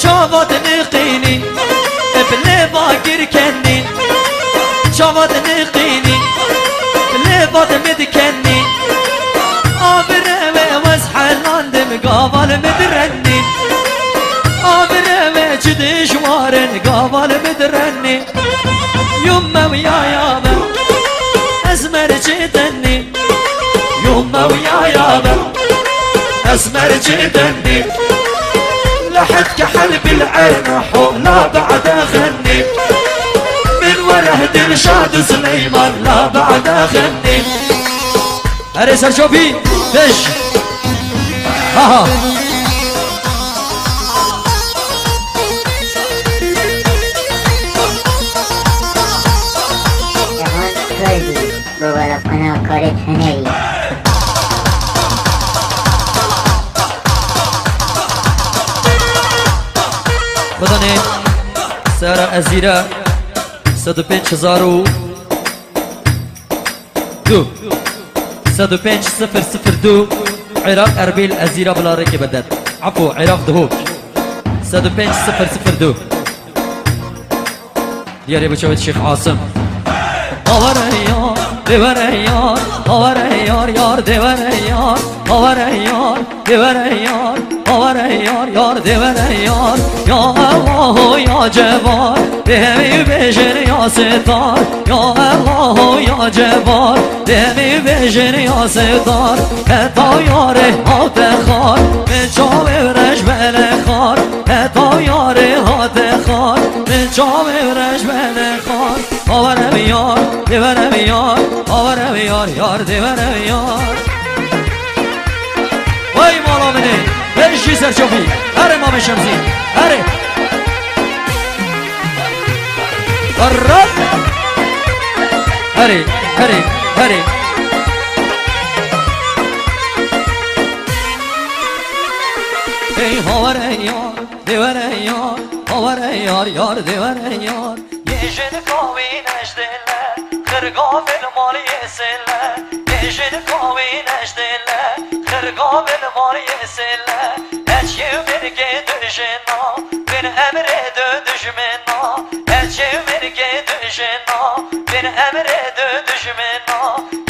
شافت نقيني بلي باقر كني شافت نقيني بلي باقر مدكني آبرمي وزحلان مقابل مدرني آبرمي جدي شوارن قابل مدرني يما ويا يابا أسمر جدني يما ويا يابا أسمر جدني لحد كحل بالعين حولا بعد أغني من وره دلشاد سليمان لا بعد أغني هري سرشوبي فيش ها جوال قناة قرية هنري بدانه سارة أزيرة 105,002 105,002 عراق أربيل أزيرة بلا ريكي بدر عفو عراق دهوك 105,002 دياري بشوية الشيخ عاصم Havarayar, devarayar, havarayar, yar devarayar, havarayar, devarayar, havarayar, yar devarayar. Ya Allah, ya Cebbar, demi beşer ya Setar. Ya Allah, ya Cebbar, demi beşer ya Setar. Heta yare hatekhar, min çavevreş belekhar. Heta yare hatekhar, min çavevreş belekhar. Havarayar, devarayar, havarayar, yar devarayar. Vay malamini, beşi serçofi, hare mame şemzi, hare. Arrab, hare, hare, hare. Hey havarayar, devarayar, havarayar, yar devarayar. Yeşil kavin eşdille, kırgafil mal yesille. Yeşil kavin eşdille, kırgafil mal yesille. Eçki birge düşena, bir emre dö düşmena. Eçki birge düşena, bir emre dö düşmena.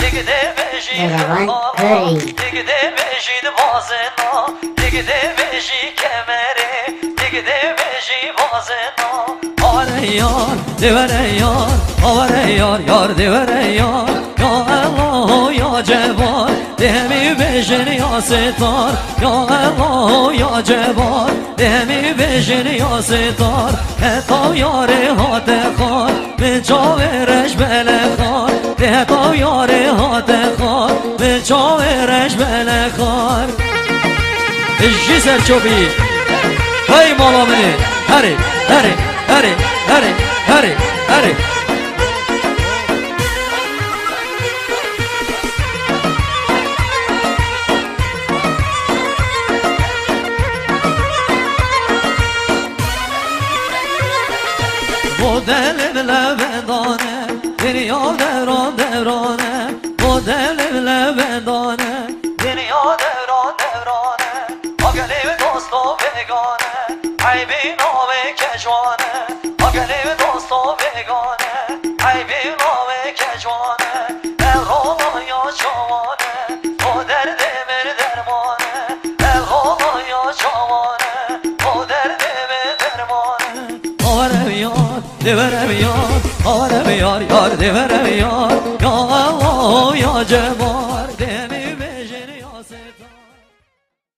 Yigde beşi kırgafil, yigde beşi vazena. Yigde beşi kemeri, yigde beşi vazena. Havarayar, devarayar, havarayar, yar devarayar. Ya Allah, ya Cebbar, demi beşer ya Setar. Ya Allah, ya Cebbar, demi beşer ya Setar. Heta yare hatekhar, min çavereş belekhar. Heta yare hatekhar, min çavereş belekhar. İşi serçobi, hey malamini, hare, hare. Hurry, hurry, hurry, hurry. Bu delimle bedane, dünya devran devrane. Bu delimle bedane, dünya devran devrane. Agalev dostu begane, aybin ave keşvane. Agalev dostu begane, aybin ave keşvane. Elrola ya çavane, o derdimir dermane. Elrola ya çavane, o derdimir dermane. Havarayar, devarayar, havarayar, yar devarayar. Ya Allah, ya Cebbar.